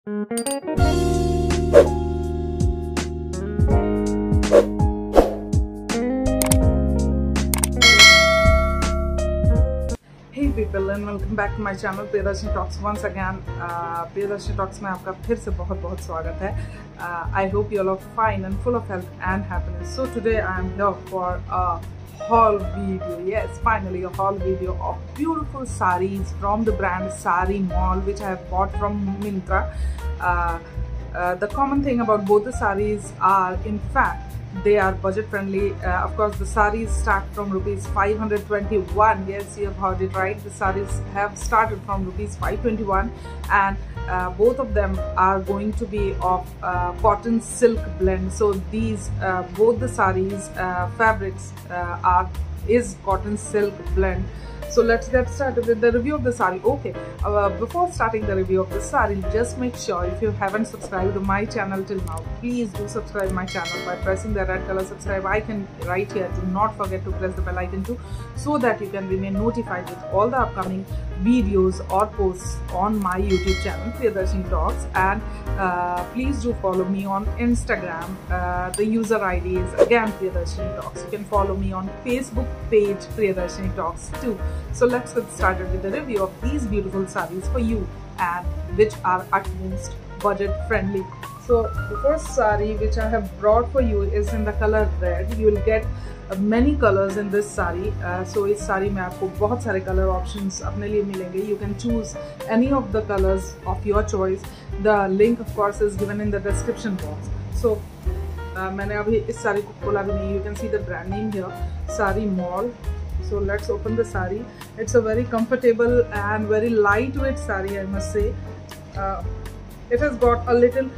Hey people and welcome back to my channel Priyadarshini Talks once again. Priyadarshini Talks में आपका फिर से बहुत स्वागत है. I hope you all are fine and full of health and happiness. So today I am here for a haul video. Yes, finally a haul video of beautiful sarees from the brand Saree Mall, which I have bought from Myntra. The common thing about both the sarees are, in fact, they are budget friendly. Of course, the sarees start from rupees 521. Yes, you have heard it right. The sarees have started from rupees 521, and both of them are going to be of cotton silk blend. So these both the sarees fabrics is cotton silk blend. So let's get started with the review of the saree. Okay, before starting the review of the saree, just make sure if you haven't subscribed to my channel till now, please do subscribe my channel by pressing the red color subscribe icon right here. Do not forget to press the bell icon too, so that you can remain notified with all the upcoming videos or posts on my YouTube channel Priyadarshini Talks. And please do follow me on Instagram. The user ID is again Priyadarshini Talks. You can follow me on Facebook page Priyadarshini Talks too. So let's get started with the review of these beautiful sarees for you, and which are at most budget friendly. So the first saree which I have brought for you is in the color red. You will get many colors in this saree. So इस saree में आपको बहुत सारे color options अपने लिए मिलेंगे. You can choose any of the colors of your choice. The link of course is given in the description box. So मैंने अभी इस saree को खोला भी नहीं. You can see the brand name here, Saree Mall. So let's open the saree. It's a very comfortable and very lightweight saree, I must say. It has got a little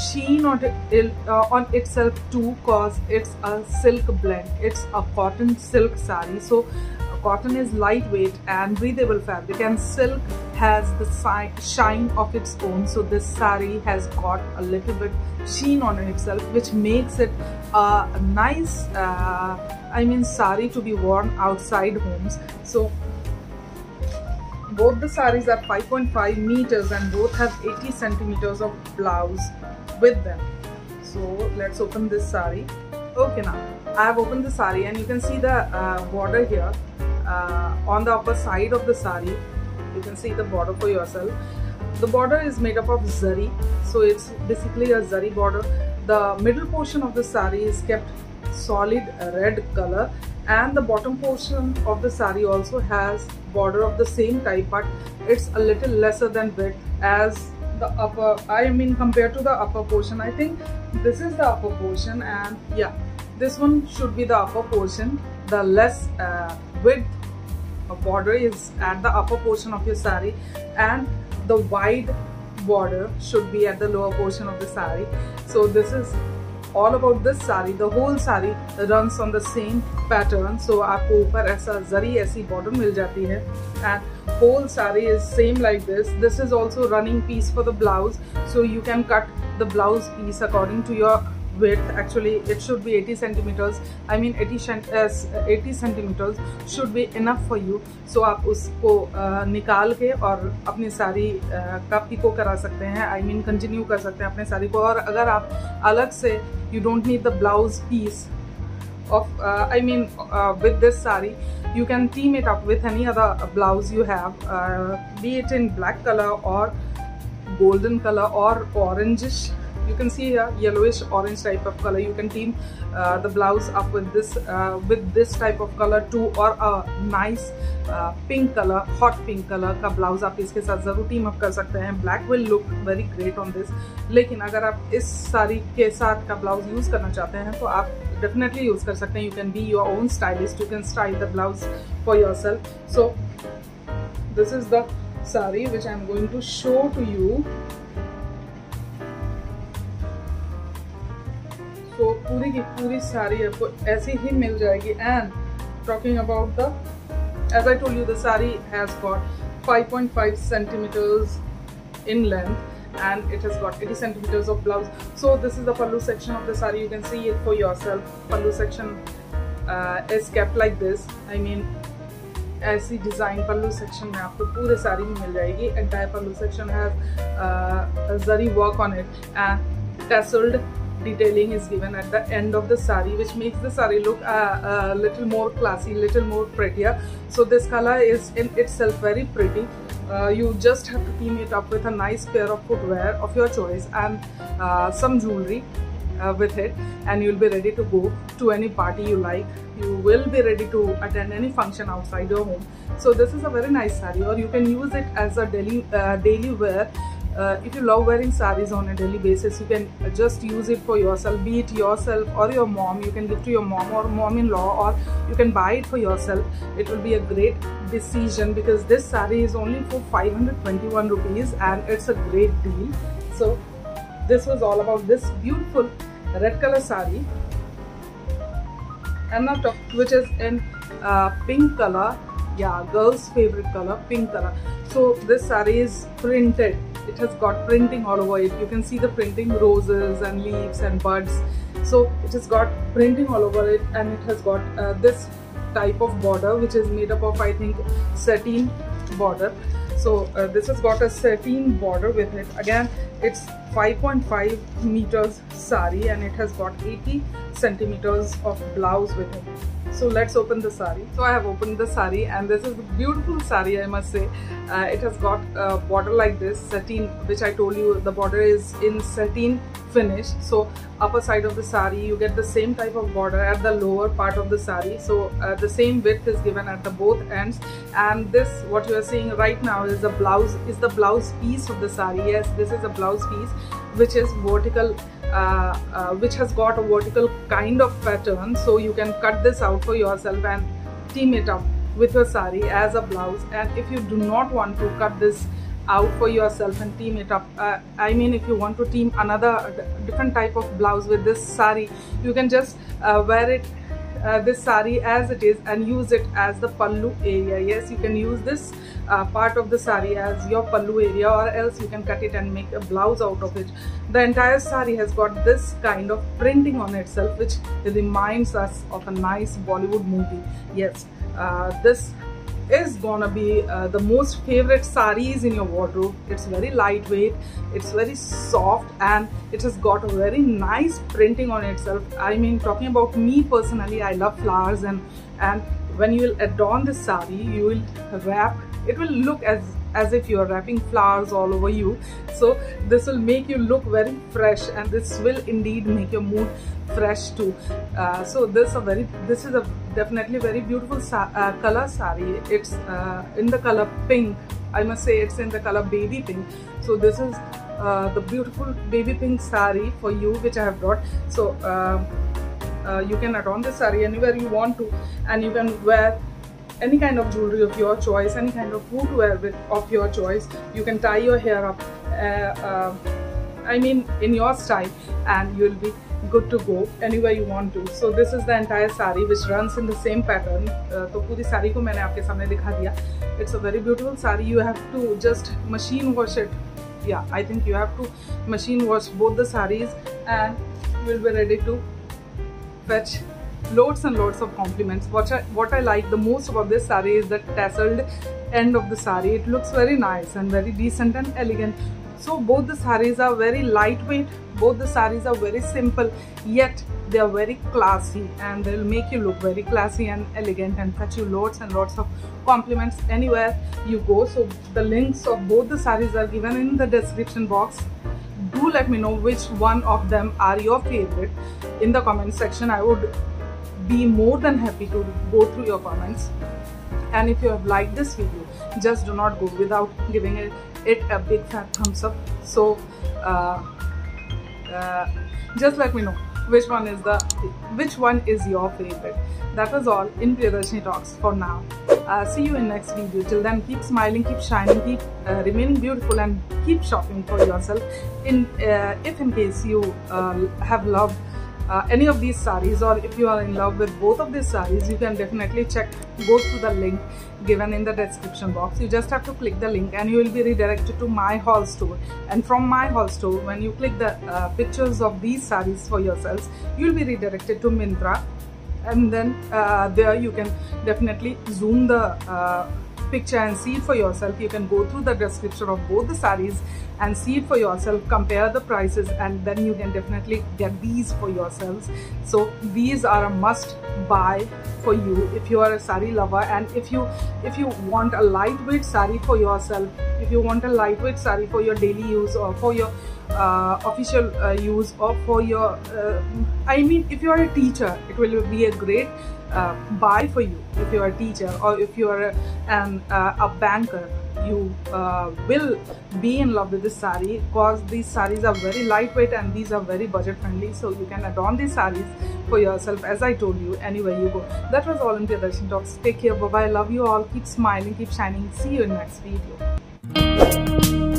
sheen on itself too, cause it's a silk blend. It's a cotton silk saree. So cotton is lightweight and breathable fabric, and silk has the shine of its own. So this saree has got a little bit sheen on itself, which makes it a nice saree to be worn outside homes. So both the sarees are 5.5 meters and both have 80 centimeters of blouse with them. So let's open this saree. Okay, now I have opened the saree and you can see the border here on the upper side of the saree. You can see the border for yourself. The border is made up of zari, so it's basically a zari border. The middle portion of the saree is kept solid red color, and the bottom portion of the saree also has border of the same type, but it's a little lesser than width as the upper, compared to the upper portion. I think this is the upper portion, and yeah, this one should be the upper portion. The less width border is at the upper portion of your saree, and the wide border should be at the lower portion of the saree. So this is all about this saree. The whole saree runs on the same pattern. So आपको ऊपर ऐसा जरी ऐसी border मिल जाती है, and whole saree is same like this. This is also running piece for the blouse, so you can cut the blouse piece according to your width. Actually it should be 80 centimeters. 80 centimeters should be enough for you. So आप उसको निकाल के और अपनी साड़ी का pico करा सकते हैं. कंटिन्यू कर सकते हैं अपने साड़ी को. और अगर आप अलग से you don't need the blouse piece of with this saree, you can team it up with any other blouse you have, be it in black color or golden color or orangish. You can see here yellowish orange type of color. You can team the blouse up with this type of color too, or a nice pink color, hot pink color का blouse आप इसके साथ जरूर team up कर सकते हैं. Black will look very great on this. लेकिन अगर आप इस साड़ी के साथ का blouse use करना चाहते हैं तो आप definitely use कर सकते हैं. You can be your own stylist. You can style the blouse for yourself. So this is the saree which I am going to show to you. So पूरी की पूरी साड़ी आपको ऐसी ही मिल जाएगी. And talking about the, as I told you, the saree has got 5.5 centimeters in length, and it has got 80 centimeters of blouse. So this is the pallu section of the saree. You can see it for yourself. Pallu section is kept like this. ऐसी design पल्लू section में आपको पूरे साड़ी में मिल जाएगी. Entire pallu section has zari work on it and tasseled detailing is given at the end of the sari, which makes the sari look a little more classy, little more prettier. So this color is in itself very pretty. You just have to team it up with a nice pair of footwear of your choice and some jewelry with it, and you'll be ready to go to any party you like. You will be ready to attend any function outside your home. So this is a very nice sari, or you can use it as a daily wear. If you love wearing saris on a daily basis, you can just use it for yourself, be it yourself or your mom. You can give to your mom or mom-in-law, or you can buy it for yourself. It will be a great decision because this sari is only for 521 rupees and it's a great deal. So this was all about this beautiful red color sari, and now top, which is in pink color. Yeah, girls favorite color, pink color. So this sari is printed. It has got printing all over it. You can see the printing, roses and leaves and buds. So it has got printing all over it, and it has got this type of border, which is made up of, I think, sateen border. So this has got a sateen border with it. Again, it's 5.5 meters sari, and it has got 80 centimeters of blouse with it. So let's open the sari. So I have opened the sari, and this is a beautiful sari, I must say. It has got a border like this, sateen, which I told you the border is in sateen finish. So upper side of the sari, you get the same type of border at the lower part of the sari. So the same width is given at the both ends, and this, what you are seeing right now, is the blouse piece of the sari. Yes, this is a blouse piece which is vertical, which has got a vertical kind of pattern. So you can cut this out for yourself and team it up with your sari as a blouse. And if you do not want to cut this out for yourself and team it up, I mean, if you want to team another different type of blouse with this sari, you can just wear it, this sari as it is, and use it as the pallu area. Yes, you can use this part of the sari as your pallu area, or else you can cut it and make a blouse out of it. The entire sari has got this kind of printing on itself, which reminds us of a nice Bollywood movie. Yes, this is gonna be the most favorite saris in your wardrobe. It's very lightweight, it's very soft, and it has got a very nice printing on itself. I mean, talking about me personally, I love flowers, and when you will adorn this sari, you will wrap, it will look as if you are wrapping flowers all over you. So this will make you look very fresh, and this will indeed make your mood fresh too. So this is a definitely very beautiful color sari. It's in the color pink. I must say it's in the color baby pink. So this is the beautiful baby pink sari for you, which I have brought. So you can adorn this sari anywhere you want to, and you can wear any kind of jewelry of your choice, any kind of footwear of your choice. You can tie your hair up, I mean, in your style, and you'll be good to go anywhere you want to. So this is the entire sari, which runs in the same pattern. तो पूरी साड़ी को मैंने आपके सामने दिखा दिया. It's a very beautiful sari. You have to just machine wash it. Yeah, I think you have to machine wash both the saris, and you will be ready to fetch loads and loads of compliments. What I like the most about this sari is the tasseled end of the sari. It looks very nice and very decent and elegant. So both the saris are very lightweight, both the saris are very simple, yet they are very classy, and they will make you look very classy and elegant and fetch you loads and lots of compliments anywhere you go. So the links of both the saris are given in the description box. Do let me know which one of them are your favorite in the comment section. I would be more than happy to go through your comments. And if you have liked this video, just do not go without giving it a big fat thumbs up. So just let me know which one is your favorite. That was all in Priyadarshini Talks for now. See you in next video. Till then, keep smiling, keep shining, keep remaining beautiful, and keep shopping for yourself. If in case you have loved any of these saris, or if you are in love with both of these saris, you can definitely go through the link given in the description box. You just have to click the link, and you will be redirected to my haul store. And from my haul store, when you click the pictures of these saris for yourselves, you will be redirected to Myntra. and then there you can definitely zoom the picture and see it for yourself. You can go through the description of both the sarees and see it for yourself, compare the prices, and then you can definitely get these for yourselves. So these are a must buy for you if you are a saree lover, and if you want a lightweight saree for yourself, if you want a lightweight saree for your daily use or for your official use, or for your I mean, if you are a teacher, it will be a great buy for you. If you are a teacher, or if you are a banker, you will be in love with this saree, because these sarees are very lightweight and these are very budget friendly. So you can adorn these sarees for yourself, as I told you, anywhere you go. That was all in Priyadarshini Talks. Take care, bye bye, love you all, keep smiling, keep shining. See you in next video.